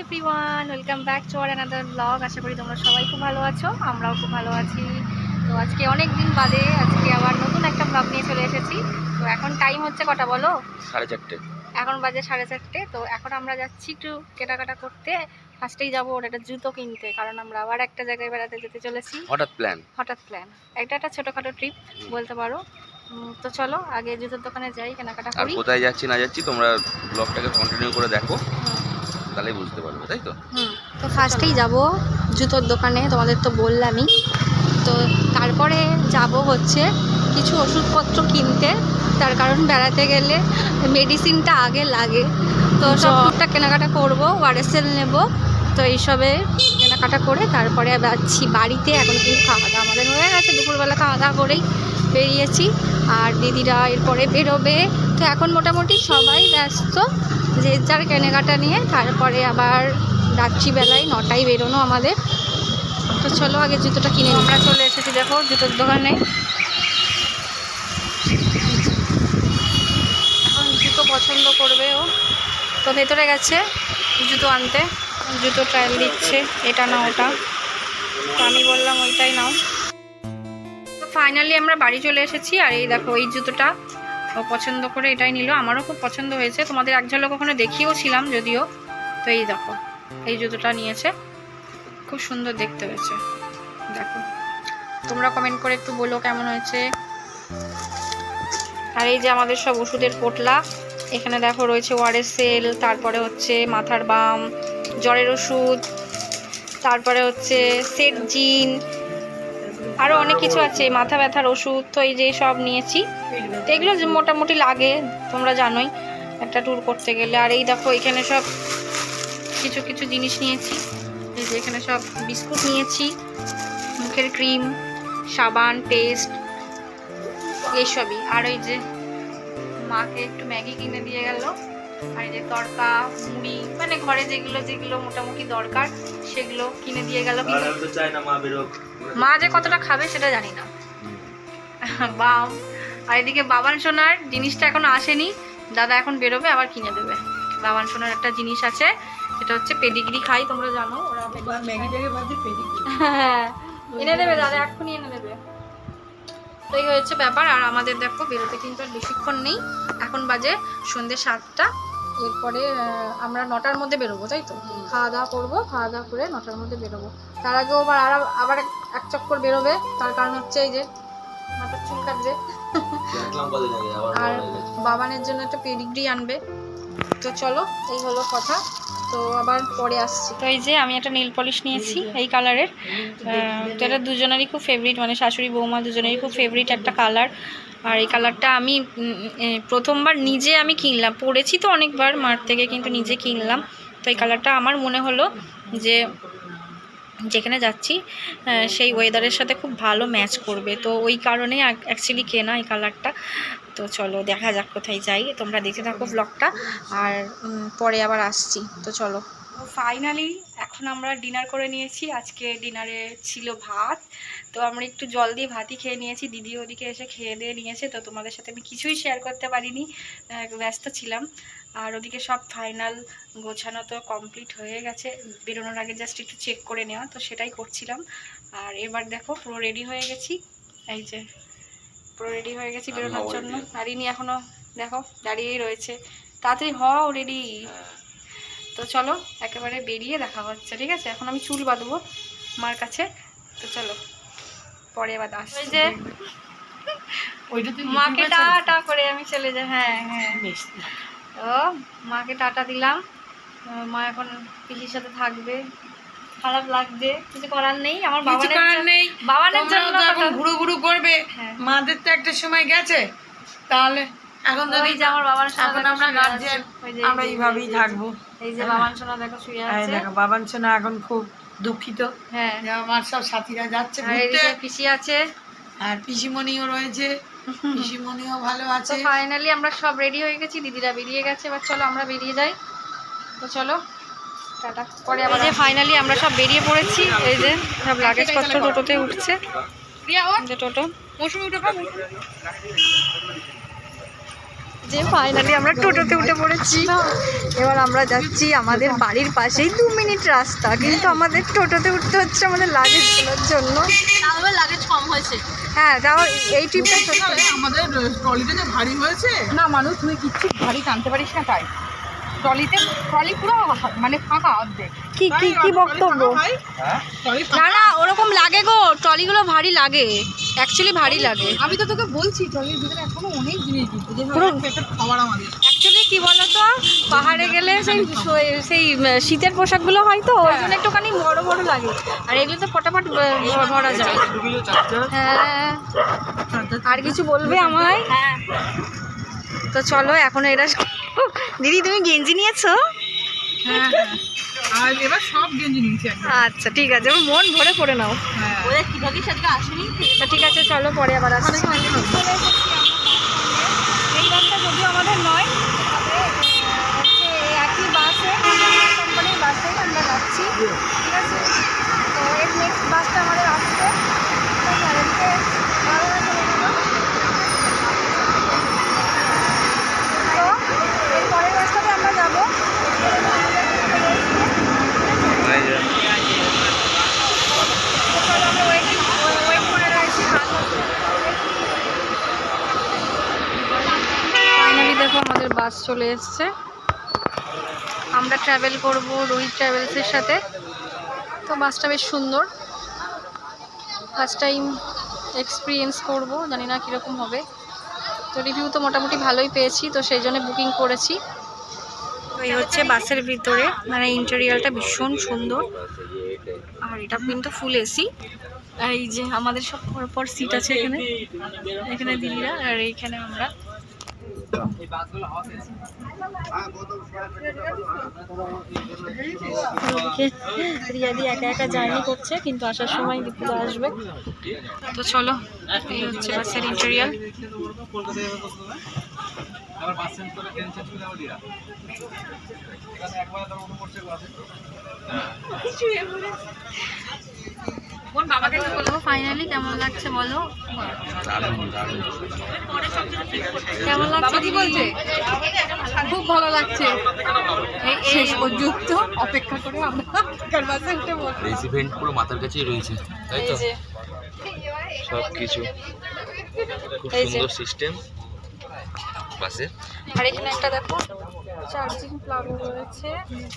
Everyone, welcome back to our another blog. আশা করি তোমরা সবাই খুব ভালো আছো, আমরাও খুব ভালো আছি। তো আজকে অনেক দিন বাদে আজকে আবার নতুন একটা ব্লগ নিয়ে চলে এসেছি। তো এখন টাইম হচ্ছে কটা বলো? 4:30। এখন বাজে 4:30। তো এখন আমরা যাচ্ছি একটু কেনাকাটা করতে। ফার্স্টেই যাবো ওর একটা জুতো কিনতে, কারণ আমরা আবার একটা জায়গায় বেড়াতে যেতে চলেছি। হঠাৎ প্ল্যান। এটা একটা ছোটোখাটো ট্রিপ বলতে পারো। তো চলো আগে জুতোর দোকানে যাই, কেনাকাটা আর করি। কোথায় যাচ্ছি না যাচ্ছি তোমরা ব্লগটাকে কন্টিনিউ করে দেখো, তাহলেই বুঝতে পারবে, তাই তো? তো ফার্স্টেই যাব জুতোর দোকানে, তোমাদের তো বললামই। তো তারপরে যাব হচ্ছে কিছু ওষুধপত্র কিনতে, তার কারণ বেড়াতে গেলে মেডিসিনটা আগে লাগে। তো সবটা কেনাকাটা করব, ওআরএসএল নেব। তো এইসবে কেনাকাটা করে তারপরে যাচ্ছি বাড়িতে। এখন কিন্তু খাওয়া দাওয়া আমাদের হয়ে গেছে, দুপুরবেলা খাওয়া দাওয়া করেই বেরিয়েছি। আর দিদিরা এরপরে বেরোবে। তো এখন মোটামুটি সবাই ব্যস্ত যে যার কেনাকাটা নিয়ে। তারপরে আবার রাত্রিবেলায় 9টায় বেরোনো আমাদের। তো চলো আগে জুতোটা কিনে নিই। আমরা চলে এসেছি দেখো জুতোর দোকানে। এখন জুতো পছন্দ করবে ও। তো ভেতরে গেছে জুতো আনতে, জুতো ট্রায়াল দিচ্ছে, এটা না ওটা। তো আমি বললাম ওইটাই নাও। তো ফাইনালি আমরা বাড়ি চলে এসেছি। আর এই দেখো এই জুতোটা ও পছন্দ করে এটাই নিল। আমারও খুব পছন্দ হয়েছে, তোমাদের এক ঝলক ওখানে দেখিয়েও ছিলাম যদিও। তো এই দেখো এই জুতোটা নিয়েছে, খুব সুন্দর দেখতে হয়েছে। দেখো তোমরা কমেন্ট করে একটু বলো কেমন হয়েছে। আর এই যে আমাদের সব ওষুধের পোটলা, এখানে দেখো রয়েছে ওআরএসএল, তারপরে হচ্ছে মাথার বাম, জ্বরের ওষুধ, তারপরে হচ্ছে সেট জিন, আরও অনেক কিছু আছে, মাথা ব্যথার ওষুধ। তো এই যে সব নিয়েছি, তো এগুলো মোটামুটি লাগে, তোমরা জানোই একটা ট্যুর করতে গেলে। আর এই দেখো এখানে সব কিছু কিছু জিনিস নিয়েছি। এই যে এখানে সব বিস্কুট নিয়েছি, মুখের ক্রিম, সাবান, পেস্ট, এইসবই। আর ওই যে মাকে একটু ম্যাগি কিনে দিয়ে গেল। আর এই যে তড়কা, মুড়ি, মানে ঘরে যেগুলো যেগুলো মোটামুটি দরকার সেগুলো কিনে দিয়ে গেল। মা যে কতটা খাবে সেটা জানি না। বাম। আর এদিকে বাবান সোনার জিনিসটা এখনো আসেনি, দাদা এখন বেরোবে আবার কিনে দেবে। বাবান সোনার একটা জিনিস আছে, সেটা হচ্ছে পেডিগ্রি খাই, তোমরা জানো ওরা হ্যাঁ এনে দেবে দাদা, এক্ষুনি এনে দেবে। তো এই হচ্ছে ব্যাপার। আর আমাদের দেখো বেরোতে কিন্তু আর বেশিক্ষণ নেই, এখন বাজে সন্ধ্যে 7টা। এরপরে আমরা 9টার মধ্যে বেরোবো, তাই তো? খাওয়া দাওয়া করবো, খাওয়া দাওয়া করে 9টার মধ্যে বেরোবো। তার আগেও আবার এক চক্কর বেরোবে, তার কারণ হচ্ছে এই যে মাথার চুল কাটবে। আর বাবানের জন্য একটা পেডিগ্রি আনবে। তো চলো এই হলো কথা, তো আবার পরে আসছি। তো এই যে আমি একটা নেল পলিশ নিয়েছি এই কালারের। তো এটা দুজনেরই খুব ফেভারিট, মানে শাশুড়ি বৌমা দুজনেরই খুব ফেভারিট একটা কালার। আর এই কালারটা আমি প্রথমবার নিজে আমি কিনলাম, পরেছি তো অনেকবার মার থেকে, কিন্তু নিজে কিনলাম। তো এই কালারটা আমার মনে হলো যে যেখানে যাচ্ছি সেই ওয়েদারের সাথে খুব ভালো ম্যাচ করবে, তো ওই কারণেই অ্যাকচুয়ালি কেনা এই কালারটা। তো চলো দেখা যাক কোথায় যাই, তোমরা দেখে থাকো ব্লগটা, আর পরে আবার আসছি। তো চলো। ফাইনালি এখন আমরা ডিনার করে নিয়েছি। আজকে ডিনারে ছিল ভাত, তো আমরা একটু জল দিয়ে ভাতই খেয়ে নিয়েছি। দিদি ওদিকে এসে খেয়ে দিয়ে নিয়েছে, তো তোমাদের সাথে আমি কিছুই শেয়ার করতে পারিনি, ব্যস্ত ছিলাম। আর ওদিকে সব ফাইনাল গোছানো তো কমপ্লিট হয়ে গেছে, বেরোনোর আগে জাস্ট একটু চেক করে নেওয়া, তো সেটাই করছিলাম। আর এবার দেখো পুরো রেডি হয়ে গেছি, এই যে পুরো রেডি হয়ে গেছি বেরোনোর জন্য। আর ইনি এখনও দেখো দাঁড়িয়েই রয়েছে, তাড়াতাড়ি হও রেডি। তো চলো একেবারে বেরিয়ে দেখা হচ্ছে, ঠিক আছে? এখন আমি চুল বাঁধবো মার কাছে, তো চলো পরে আবার আসছি। ওই যে মাকে টাটা করে আমি চলে যাই। হ্যাঁ হ্যাঁ ও মাকে টাটা দিলাম, মা এখন পিসির সাথে থাকবে। খারাপ লাগছে, কিছু করার নেই, আমার বাবানের জন্য এখন ঘুরু ঘুরু করবে। মাদের তো একটা সময় গেছে, তাহলে এখন যদি আমার বাবার এখন আমরা গার্জিয়ান আমরা এইভাবেই থাকবো। এই যে বাবান সোনা দেখো শুয়ে আছে, দেখো বাবান সোনা এখন খুব দুঃখিত। হ্যাঁ আমার সব সাথীরা যাচ্ছে ঘুরতে, পিসি আছে আর পিসিমণিও রয়েছে, পিসিমণিও ভালো আছে। তো ফাইনালি আমরা সব রেডি হয়ে গেছি, দিদিরা বেরিয়ে গেছে, এবার চলো আমরা বেরিয়ে যাই। তো চলো টাটা, পরে আবার। যে ফাইনালি আমরা সব বেরিয়ে পড়েছি, এই যে সব লাগেজপত্র টোটোতে উঠছে, টোটো যে ফাইনালি আমরা টোটোতে উঠে পড়েছি। এবার আমরা যাচ্ছি আমাদের বাড়ির পাশেই 2 মিনিট রাস্তা, কিন্তু আমাদের টোটোতে উঠতে হচ্ছে আমাদের লাগেজগুলোর জন্য। তাহলে লাগেজ কম হয়েছে। হ্যাঁ, তাও এই ট্রিপটা সত্যি আমাদের ট্রলিটা যে ভারী হয়েছে না মানুষ তুই কিচ্ছু ভারী টানতে পারিস না, তাই ট্রলি পুরো মানে ফাঁকা অর্ধেক। কি কি কি বক্তব্য? না না, ওরকম লাগে গো, ট্রলিগুলো ভারী লাগে, অ্যাকচুয়ালি ভারী লাগে। আমি তো তোকে বলছি ট্রলির ভিতরে এখনো অনেক জিনিস দিচ্ছে, যে পুরো খাবার আমাদের অ্যাকচুয়ালি কি বলতো, পাহাড়ে গেলে সেই শীতের পোশাকগুলো হয় তো ওই জন্য একটুখানি বড় বড় লাগে, আর এগুলো তো ফটাফট ভরা যায়। হ্যাঁ, আর কিছু বলবে আমায়? হ্যাঁ তো চলো এখন এরা দিদি তুমি গেঞ্জি নিয়েছো? হ্যাঁ আর এবার সব গেঞ্জি নিয়েছি একদম। আচ্ছা ঠিক আছে, আমার মন ভরে পড়ে নাও। হ্যাঁ ওদের কি ভাবিস আজকে আসেনি? তো ঠিক আছে চলো, পরে আবার আসছি। এই বাসটা যদিও আমাদের নয়, তবে হচ্ছে একই বাসে, কোম্পানির বাসে আমরা যাচ্ছি, ঠিক আছে? তো এর নেক্সট বাসটা আমাদের আসছে, তো এদিকে ভালো চলে গেলো। তো এর পরের বাসটাতে আমরা যাবো। আমরা ওয়েট করে রয়েছি। ফাইনালি দেখো আমাদের বাস চলে এসছে। আমরা ট্রাভেল করব রোহিত ট্রাভেলসের সাথে। তো বাসটা বেশ সুন্দর, ফার্স্ট টাইম এক্সপিরিয়েন্স করব, জানি না কীরকম হবে। তো রিভিউ তো মোটামুটি ভালোই পেয়েছি, তো সেই জন্য বুকিং করেছি। তো এই হচ্ছে বাসের ভিতরে, মানে ইন্টেরিয়ালটা ভীষণ সুন্দর, আর এটা কিন্তু ফুল এসি। আর এই যে আমাদের সব পরপর সিট আছে এখানে, এখানে দিদিরা আর এইখানে আমরা। রিয়াদি একা একা জার্নি করছে, কিন্তু আসার সময় দীপুদা আসবে। তো চলো, এই হচ্ছে বাসের ইন্টেরিয়াল। বাবাকে বলবো ফাইনালি কেমন লাগছে বলো, কেমন লাগছে দিদি? বলছে খুব ভালো লাগছে, শেষ পর্যন্ত অপেক্ষা করে আমরা বাসে উঠে বলবো। রেসিডেন্ট পুরো মাথার কাছেই রয়েছে, তাই তো? এই যে সব কিছু খুব এই যে। সুন্দর সিস্টেম বাসে। আর এখানে একটা দেখো চার্জিং প্লাগ রয়েছে,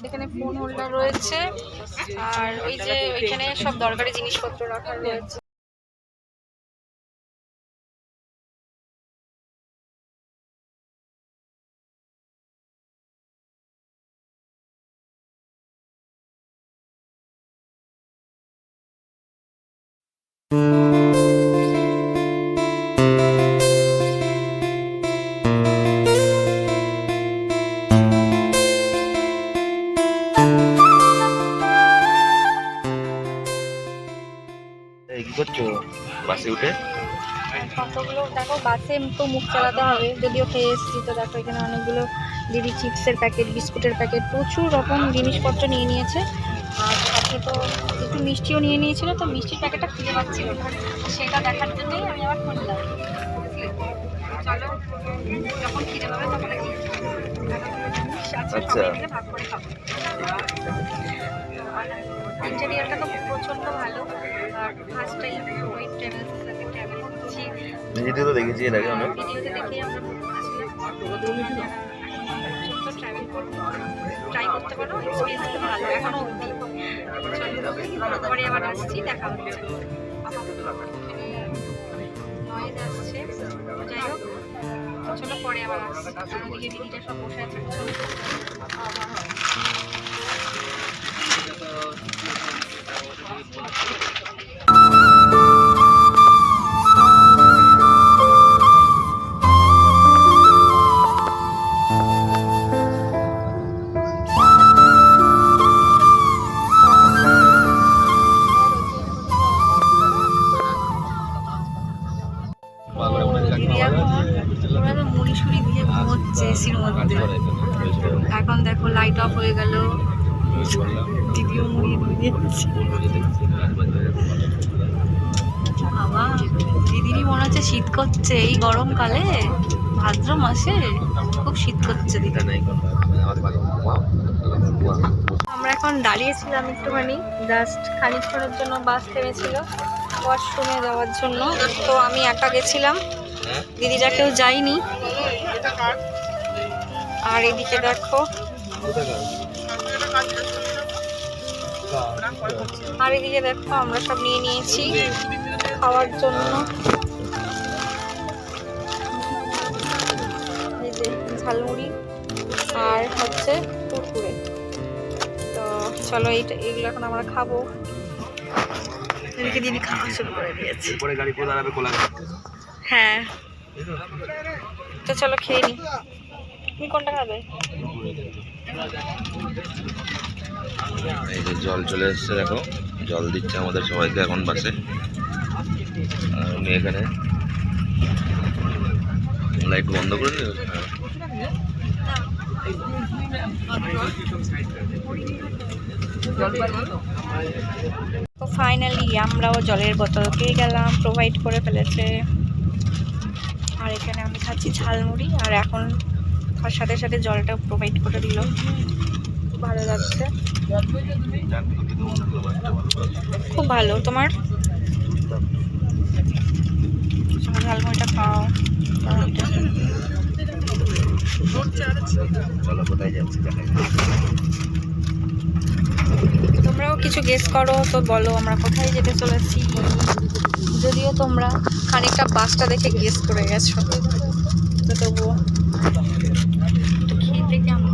এখানে ফোন হোল্ডার রয়েছে, আর ওই যে ওইখানে সব দরকারি জিনিসপত্র রাখা রয়েছে। কি করছো বাসে উঠে? কতগুলো দেখো, বাসে তো মুখ চালাতে হবে, যদিও খেয়ে এসেছি। তো দেখো এখানে অনেকগুলো দিদি চিপসের প্যাকেট, বিস্কুটের প্যাকেট, প্রচুর রকম জিনিসপত্র নিয়ে নিয়েছে। আর সাথে তো একটু মিষ্টিও নিয়ে নিয়েছিল, তো মিষ্টির প্যাকেটটা খুঁজে পাচ্ছিল না, সেটা দেখার জন্যই আমি আবার খুঁজলাম। চলো, যখন খিদে পাবে তখন আর কি আচ্ছা। ভাগ করে খাবো। ইন্টেরিয়ারটা তো প্রচণ্ড ভালো, আর ফার্স্ট টাইম ওই ট্রাভেলসের সাথে ট্রাভেল করছি। ভিডিও তো দেখেছি এর আগে অনেক। ভিডিওতে দেখেই আমরা বুক করেছিলাম, তো ট্রাভেল করবো, ট্রাই করতে পারো, এক্সপিরিয়েন্স খুব ভালো এখনো অবধি। চলো পরে আবার আসছি, দেখা হচ্ছে। নয়েজ আসছে, যাই হোক চলো পরে আবার আসছি। ওদিকে দিদিটা সব বসে আছে। এখন দেখো লাইট অফ হয়ে গেল, দিদিও মুড়ি দিয়েছে। বাবা দিদিরই মনে হচ্ছে শীত করছে এই গরমকালে। ভাদ্র মাসে খুব শীত করছে দিকে। আমরা এখন দাঁড়িয়েছিলাম একটুখানি, জাস্ট খানিকক্ষণের জন্য বাস থেমেছিল ওয়াশরুমে যাওয়ার জন্য। তো আমি একা গেছিলাম, দিদিরা কেউ যায়নি। আর এদিকে দেখো, আমরা সব নিয়ে নিয়েছি খাওয়ার জন্য। এই যে ঝালমুড়ি আর হচ্ছে কুরকুরে। তো চলো এইগুলো এখন আমরা খাবো। এদিকে দিদি খাওয়া শুরু করে দিয়েছে। হ্যাঁ, তো চলো খেয়ে নি। তুমি কোনটা খাবে? এই যে জল চলে এসছে, দেখো জল দিচ্ছে আমাদের সবাইকে এখন বাসে। আর উনি এখানে লাইট বন্ধ করে দিল। তো ফাইনালি আমরাও জলের বোতল পেয়ে গেলাম, প্রোভাইড করে ফেলেছে। আর এখানে আমি খাচ্ছি ঝালমুড়ি, আর এখন তার সাথে সাথে জলটাও প্রোভাইড করে দিল। খুব ভালো লাগছে, খুব ভালো। তোমার ঝালমুড়িটা খাও। তোমরাও কিছু গেস করো তো, বলো আমরা কোথায় যেতে চলেছি। যদিও তোমরা খানিকটা বাসটা দেখে গেস করে গেছো, তো তবুও খেতে কেমন।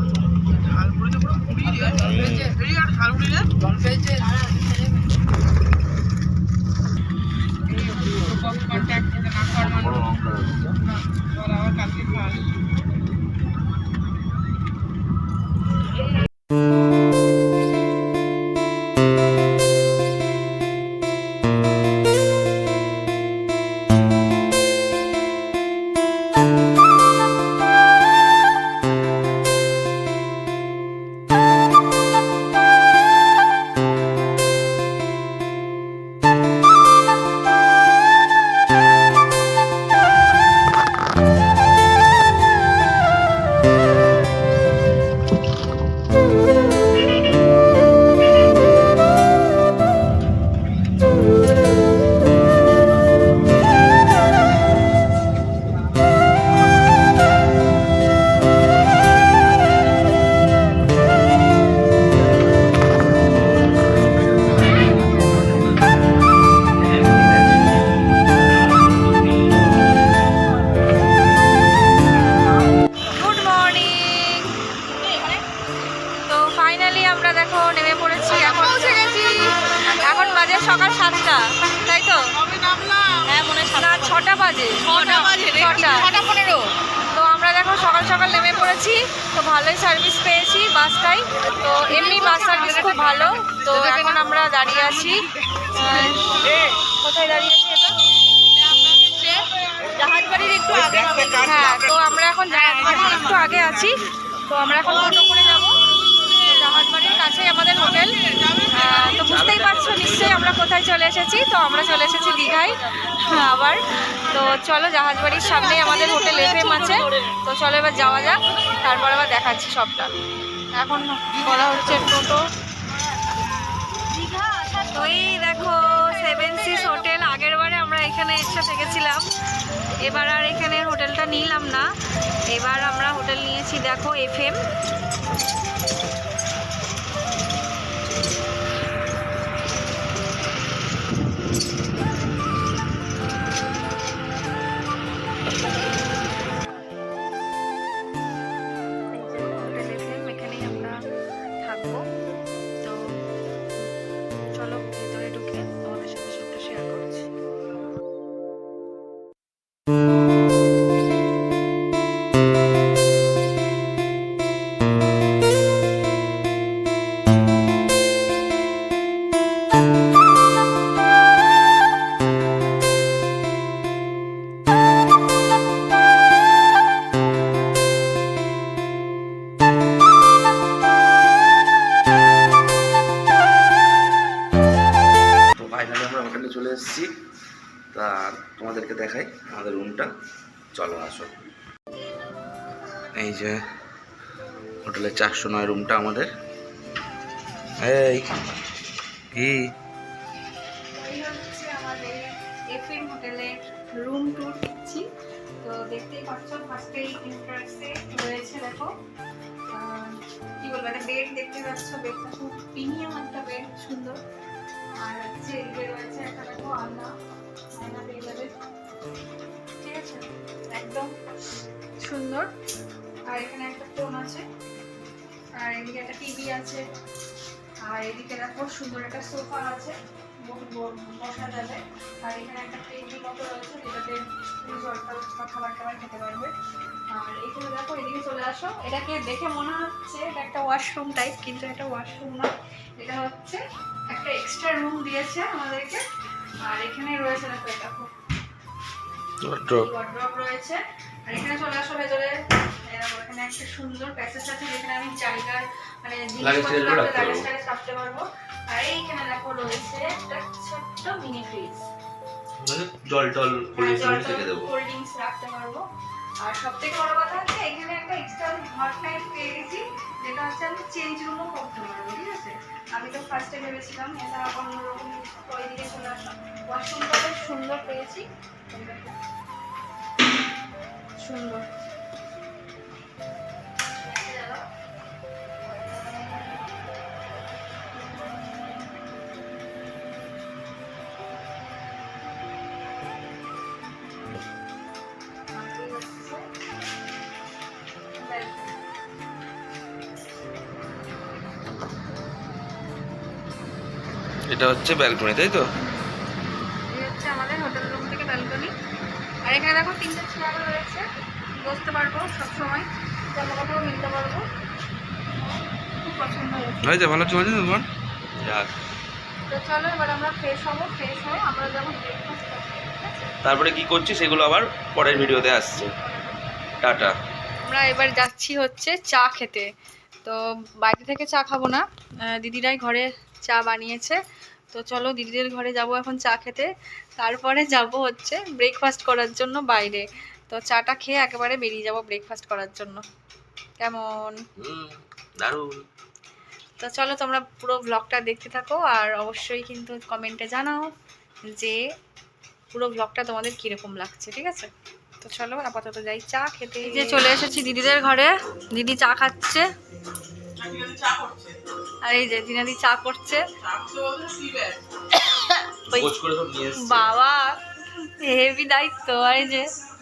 সকাল 7টা, তাই তো? হ্যাঁ, মনে হয় না, 6টা বাজে, 6:15। তো আমরা দেখো সকাল সকাল নেমে পড়েছি। তো ভালোই সার্ভিস পেয়েছি বাসটাই। তো এমনি বাস সার্ভিস খুব ভালো। তো এখন আমরা দাঁড়িয়ে আছি, কোথায় দাঁড়িয়ে আছি এটা? জাহাজবাড়ির একটু আগে। হ্যাঁ, তো আমরা এখন জাহাজবাড়ির একটু আগে আছি। তো আমরা এখন টোটো করে যাবো। জাহাজবাড়ির কাছেই আমাদের হোটেল। তো বুঝতেই পারছো নিশ্চয়ই আমরা কোথায় চলে এসেছি। তো আমরা চলে এসেছি দীঘায় আবার। তো চলো, জাহাজবাড়ির সামনেই আমাদের হোটেল FM আছে। তো চলো এবার যাওয়া যাক, তারপর আবার দেখাচ্ছি সবটা। এখন বলা হচ্ছে টোটো। তো এই দেখো 7 Seas হোটেল। আগের বারে আমরা এখানে এসে থেকেছিলাম, এবার আর এখানে হোটেলটা নিলাম না। এবার আমরা হোটেল নিয়েছি দেখো FM। চলে এসেছি, তা তোমাদেরকে দেখাই আমাদের রুমটা। চলো আসো। এই যে হোটেলের 409 রুমটা আমাদের। এই কি এই হচ্ছে আমাদের এফএম হোটেলে রুম ট্যুর দিচ্ছি। তো দেখতেই পাচ্ছ ফার্স্টেই এন্ট্রান্সে রয়েছে দেখো কি বলবো একটা বেড দেখতে পাচ্ছ, বেডটা খুব প্রিমিয়াম একটা বেড, সুন্দর। আর হচ্ছে এদিকে রয়েছে একটা দেখো আয়না পেয়ে যাবে, ঠিক আছে, একদম সুন্দর। আর এখানে একটা ফোন আছে, আর এদিকে একটা টিভি আছে, আর এদিকে দেখো সুন্দর একটা সোফা আছে বসা যাবে। আর এখানে একটা টেবিল মতো রয়েছে যেটাতে জলটা খাবার খেতে পারবে। আর এখানে দেখো এদিকে চলে আসো, এটাকে দেখে মনে হচ্ছে এটা একটা ওয়াশরুম টাইপ, কিন্তু এটা ওয়াশরুম না, এটা হচ্ছে একটা এক্সট্রা রুম দিয়েছে আমাদেরকে। আর এখানে রয়েছে দেখো এটা খুব ওয়ার্ড্রপ রয়েছে। আর এখানে চলে আসো ভেতরে, এখানে একটা সুন্দর প্যাসেজ আছে যেখানে আমি জায়গার মানে জিনিসপত্র রাখতে পারবো। আর এইখানে দেখো রয়েছে একটা ছোট্ট মিনি ফ্রিজ, জল কোল্ড ড্রিঙ্কস রাখতে পারবো। আর সবথেকে বড় কথা হচ্ছে এখানে একটা এক্সট্রা হট টাইপ পেয়ে গেছি, যেটা হচ্ছে আমি চেঞ্জ রুমও করতে পারবো, ঠিক আছে। আমি তো ফার্স্টে ভেবেছিলাম এটা অন্যরকম, ওইদিকে চলে আসলাম। ওয়াশরুমটা বেশ সুন্দর পেয়েছি, সুন্দর। এটা হচ্ছে ব্যালকনি, তাই তো? এই হচ্ছে আমাদের হোটেল রুম থেকে ব্যালকনি। আর এখানে দেখো 3টে চেয়ার রয়েছে, বসতে পারবো সবসময়, জামা কাপড় নিতে পারবো, খুব পছন্দ হয়েছে। ভালো চলছে তোমার? তো চলো এবার আমরা ফ্রেশ হবো, ফ্রেশ হয়ে আমরা যাবো ব্রেকফাস্ট করতে, ঠিক আছে? তারপরে কি করছি সেগুলো আবার পরের ভিডিওতে আসছে। টাটা। আমরা এবার যাচ্ছি হচ্ছে চা খেতে। তো বাইরে থেকে চা খাবো না, দিদিরাই ঘরে চা বানিয়েছে। তো চলো দিদিদের ঘরে যাব এখন চা খেতে, তারপরে যাব হচ্ছে ব্রেকফাস্ট করার জন্য বাইরে। তো চাটা খেয়ে একেবারে বেরিয়ে যাব ব্রেকফাস্ট করার জন্য। কেমন? দারুণ। তো চলো তোমরা পুরো ব্লগটা দেখতে থাকো, আর অবশ্যই কিন্তু কমেন্টে জানাও যে পুরো ব্লগটা তোমাদের কীরকম লাগছে, ঠিক আছে? তো চলো আপাতত যাই চা খেতে। এই যে চলে এসেছি দিদিদের ঘরে, দিদি চা খাচ্ছে, আর এই যে দিনাদি চা করছে। বাবা হেভি দায়িত্ব। আর এই যে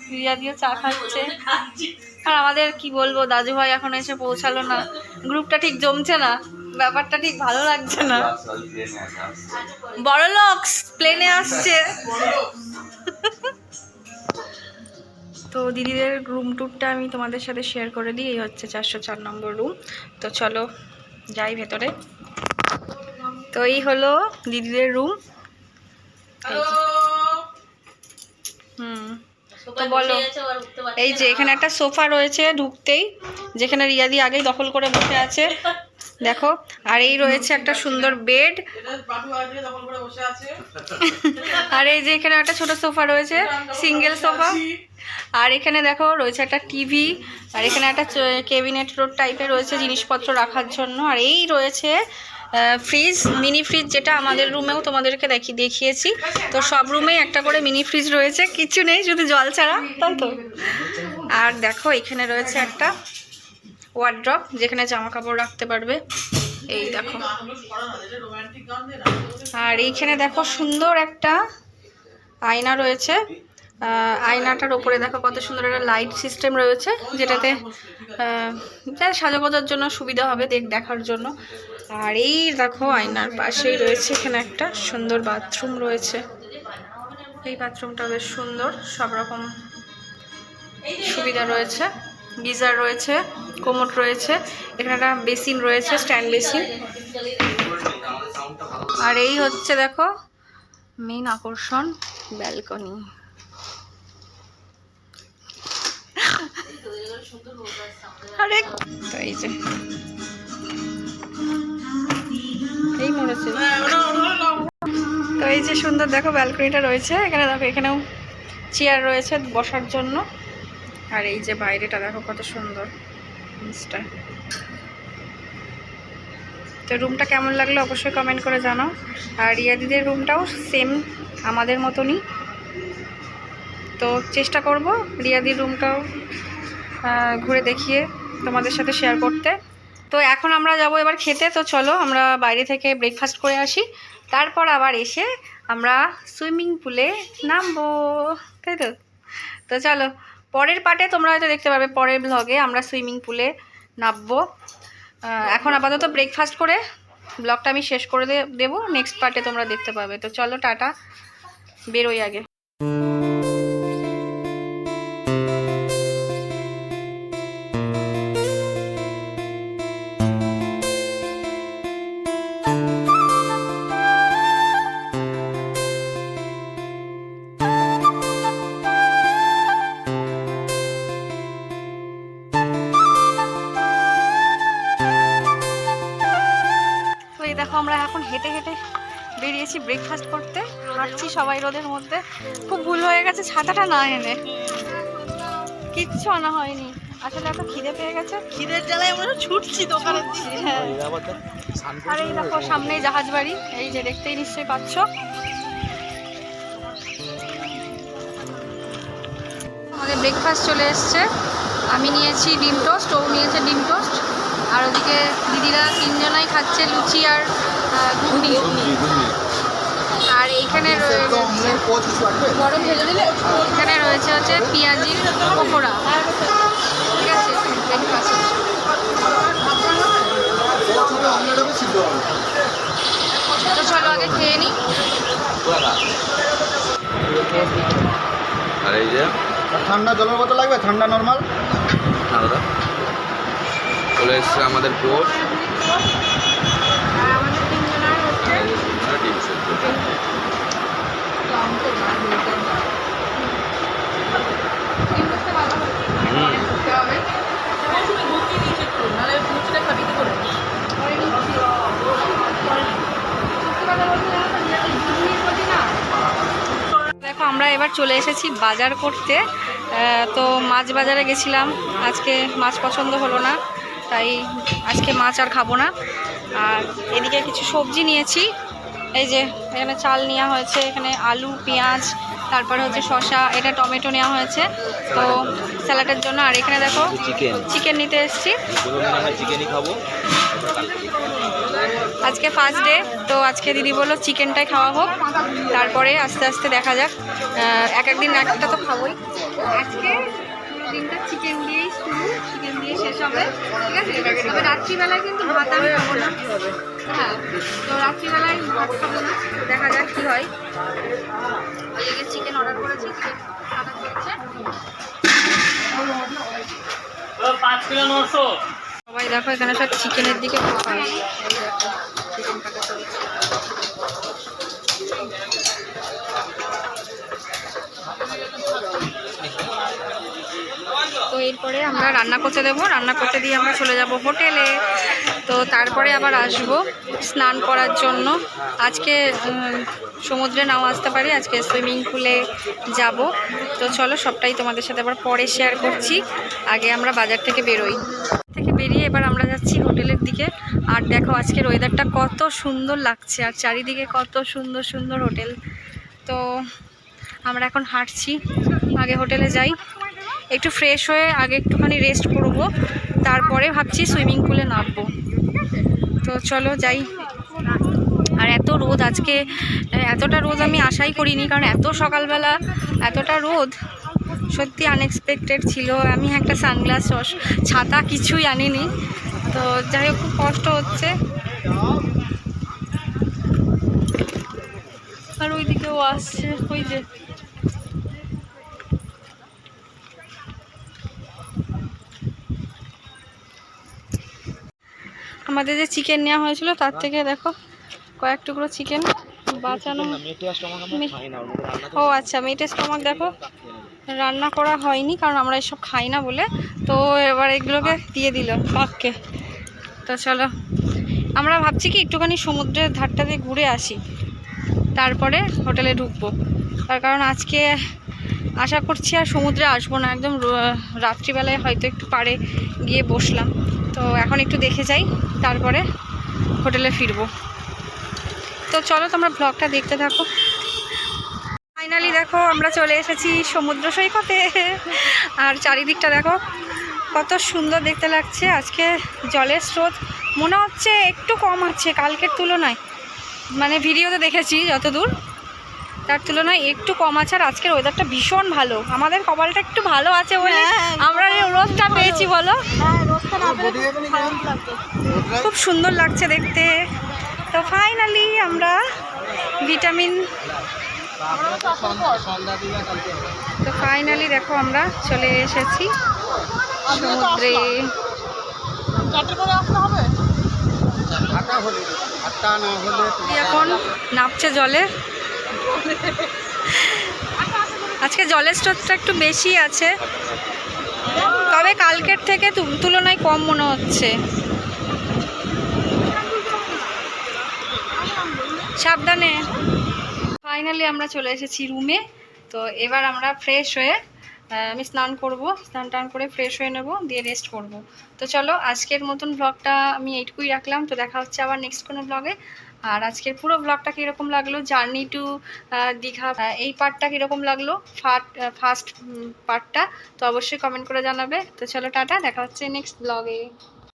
দিদিও চা খাচ্ছে। আর আমাদের কি বলবো, দাদু ভাই এখন এসে পৌঁছালো না, গ্রুপটা ঠিক জমছে না, ব্যাপারটা ঠিক ভালো লাগছে না। বড় লোক প্লেনে আসছে। তো দিদিদের রুম ট্যুরটা আমি তোমাদের সাথে শেয়ার করে দিই। এই হচ্ছে 404 নম্বর রুম। তো চলো যাই ভেতরে। তো এই হলো দিদিদের রুম। তো বলো, এই যে এখানে একটা সোফা রয়েছে ঢুকতেই, যেখানে রিয়াদি আগেই দখল করে বসে আছে দেখো। আর এই রয়েছে একটা সুন্দর বেড, আর এই যে এখানে একটা ছোট সোফা রয়েছে, সিঙ্গেল সোফা। আর এখানে দেখো রয়েছে একটা টিভি, আর এখানে একটা ক্যাবিনেট রোড টাইপের রয়েছে জিনিসপত্র রাখার জন্য। আর এই রয়েছে ফ্রিজ, মিনি ফ্রিজ, যেটা আমাদের রুমেও তোমাদেরকে দেখিয়েছি। তো সব রুমেই একটা করে মিনি ফ্রিজ রয়েছে, কিছু নেই শুধু জল ছাড়া, তাই তো। আর দেখো এখানে রয়েছে একটা ওয়ার্ড্রপ, যেখানে জামা কাপড় রাখতে পারবে, এই দেখো। আর এইখানে দেখো সুন্দর একটা আয়না রয়েছে, আয়নাটার ওপরে দেখো কত সুন্দর একটা লাইট সিস্টেম রয়েছে, যেটাতে সাজাগোজার জন্য সুবিধা হবে দেখার জন্য। আর এই দেখো আয়নার পাশেই রয়েছে এখানে একটা সুন্দর বাথরুম রয়েছে। এই বাথরুমটা বেশ সুন্দর, সব রকম সুবিধা রয়েছে, গিজার রয়েছে, কোমোড রয়েছে, এখানে একটা বেসিন রয়েছে, স্ট্যান্ড বেসিন। আর এই হচ্ছে দেখো মেইন আকর্ষণ, ব্যালকনি। আরে তো এই যে এই মরেছে। তো এই যে সুন্দর দেখো ব্যালকনিটা রয়েছে, এখানে দেখো এখানেও চেয়ার রয়েছে বসার জন্য। আর এই যে বাইরেটা দেখো কত সুন্দর জিনিসটা। তো রুমটা কেমন লাগলো অবশ্যই কমেন্ট করে জানাও। আর রিয়া দিদির রুমটাও সেম আমাদের মতনই। তো চেষ্টা করব রিয়াদির রুমটাও ঘুরে দেখিয়ে তোমাদের সাথে শেয়ার করতে। তো এখন আমরা যাব এবার খেতে। তো চলো আমরা বাইরে থেকে ব্রেকফাস্ট করে আসি, তারপর আবার এসে আমরা সুইমিং পুলে নামবো, তাই তো? তো চলো পরের পার্টে তোমরা হয়তো দেখতে পারবে, পরের ব্লগে আমরা সুইমিং পুলে নামবো। এখন আপাতত ব্রেকফাস্ট করে ব্লগটা আমি শেষ করে দেবো, নেক্সট পার্টে তোমরা দেখতে পাবে। তো চলো টাটা, বেরোই আগে। দেখো আমরা এখন হেঁটে হেঁটে বেরিয়েছি ব্রেকফাস্ট করতে, হাঁটছি সবাই রোদের মধ্যে। খুব ভুল হয়ে গেছে ছাতাটা না এনে, কিচ্ছু আনা হয়নি। আসলে এত খিদে পেয়ে গেছে, খিদের জ্বালায় আমরা ছুটছি দোকানের দিকে। হ্যাঁ, আর এই দেখো সামনেই জাহাজ বাড়ি, এই যে দেখতেই নিশ্চয়ই পাচ্ছ। আমাদের ব্রেকফাস্ট চলে এসছে। আমি নিয়েছি ডিম টোস্ট, ও নিয়েছে ডিম টোস্ট, আর ওদিকে দিদিরা তিনজনাই খাচ্ছে লুচি আর ঘুগনি। আর এইখানে গরম ভেজে দিলে এখানে রয়েছে হচ্ছে পেঁয়াজির পকোড়া। ঠিক আছে, ব্রেকফাস্ট। তো চলো আগে খেয়ে নিই। আর এই যে ঠান্ডা জলের বোতল লাগবে, ঠান্ডা নর্মাল ঠান্ডা চলে এসছে আমাদের পোস্ট। আর আমাদের তিনজনের হচ্ছে ডিম সেদ্ধ। দেখো আমরা এবার চলে এসেছি বাজার করতে। তো মাছ বাজারে গেছিলাম, আজকে মাছ পছন্দ হলো না, তাই আজকে মাছ আর খাবো না। আর এদিকে কিছু সবজি নিয়েছি, এই যে এখানে চাল নেওয়া হয়েছে, এখানে আলু, পেঁয়াজ, তারপরে হচ্ছে শসা, এটা টমেটো নেওয়া হয়েছে তো স্যালাডের জন্য। আর এখানে দেখো চিকেন নিতে এসেছি, চিকেনই খাবো আজকে ফার্স্ট ডে। তো আজকে দিদি বললো চিকেনটাই খাওয়া হোক, তারপরে আস্তে আস্তে দেখা যাক, এক একদিন একটা তো খাবোই। আজকে দিনটা চিকেন দিয়েই শুরু, চিকেন দিয়ে শেষ হবে, ঠিক আছে? তবে রাত্রিবেলায় কিন্তু ভাত আমি খাবো না। হ্যাঁ, তো রাত্রিবেলায় ভাত খাবো না, দেখা যাক কী হয়। ওইদিকে চিকেন অর্ডার করেছি, চিকেন খাওয়া চলছে। 5 কিলো 900। সবাই দেখো এখানে সব চিকেনের দিকে ফোকাস। চিকেন কাটা চলছে। তো এরপরে আমরা রান্না করতে দেবো, রান্না করতে দিয়ে আমরা চলে যাব হোটেলে। তো তারপরে আবার আসব স্নান করার জন্য। আজকে সমুদ্রে নাও আসতে পারি, আজকে সুইমিং পুলে যাব। তো চলো সবটাই তোমাদের সাথে আবার পরে শেয়ার করছি। আগে আমরা বাজার থেকে বেরোই। থেকে বেরিয়ে এবার আমরা যাচ্ছি হোটেলের দিকে। আর দেখো আজকের ওয়েদারটা কত সুন্দর লাগছে, আর চারিদিকে কত সুন্দর সুন্দর হোটেল। তো আমরা এখন হাঁটছি, আগে হোটেলে যাই, একটু ফ্রেশ হয়ে আগে একটুখানি রেস্ট করব, তারপরে ভাবছি সুইমিং পুলে নামবো। তো চলো যাই। আর এত রোদ আজকে, এতটা রোদ আমি আশাই করিনি, কারণ এত সকালবেলা এতটা রোদ সত্যি আনএক্সপেক্টেড ছিল। আমি একটা সানগ্লাস, ছাতা কিছুই আনিনি। তো যাই হোক, খুব কষ্ট হচ্ছে। আর ওইদিকেও আসছে, ওই যে আমাদের যে চিকেন নেওয়া হয়েছিল তার থেকে দেখো কয়েক টুকরো চিকেন বাঁচানো। ও আচ্ছা, মেটে স্টমাক দেখো রান্না করা হয়নি, কারণ আমরা এসব খাই না বলে। তো এবার এগুলোকে দিয়ে দিল কাককে। তো চলো আমরা ভাবছি কি একটুখানি সমুদ্রের ধারটা দিয়ে ঘুরে আসি, তারপরে হোটেলে ঢুকবো। তার কারণ আজকে আশা করছি আর সমুদ্রে আসবো না, একদম রাত্রিবেলায় হয়তো একটু পাড়ে গিয়ে বসলাম। তো এখন একটু দেখে যাই, তারপরে হোটেলে ফিরবো। তো চলো তোমরা ব্লগটা দেখতে থাকো। ফাইনালি দেখো আমরা চলে এসেছি সমুদ্র সৈকতে, আর চারিদিকটা দেখো কত সুন্দর দেখতে লাগছে। আজকে জলের স্রোত মনে হচ্ছে একটু কম আছে কালকের তুলনায়, মানে ভিডিওতে দেখেছি যতদূর, তার তুলনায় একটু কম আছে। আর আজকের ওয়েদারটা ভীষণ ভালো, আমাদের কপালটা একটু ভালো আছে বলে আমরা এই রোদটা পেয়েছি বলো। খুব সুন্দর লাগছে দেখতে। তো ফাইনালি আমরা ভিটামিন, তো ফাইনালি দেখো আমরা চলে এসেছি সমুদ্রে। এখন নামছে জলে। আজকে জলের স্রোতটা একটু বেশি আছে, তবে কালকের থেকে তুলনায় কম মনে হচ্ছে। সাবধানে। ফাইনালি আমরা চলে এসেছি রুমে। তো এবার আমরা ফ্রেশ হয়ে আমি স্নান করব, স্নান টান করে ফ্রেশ হয়ে নেব, দিয়ে রেস্ট করব। তো চলো আজকের মতন ব্লগটা আমি এইটুকুই রাখলাম। তো দেখা হচ্ছে আবার নেক্সট কোনো ব্লগে। আর আজকের পুরো ব্লগটা কীরকম লাগলো, জার্নি টু দীঘা, এই পার্টটা কীরকম লাগলো, ফার্স্ট পার্টটা, তো অবশ্যই কমেন্ট করে জানাবে। তো চলো টাটা, দেখা হচ্ছে নেক্সট ব্লগে।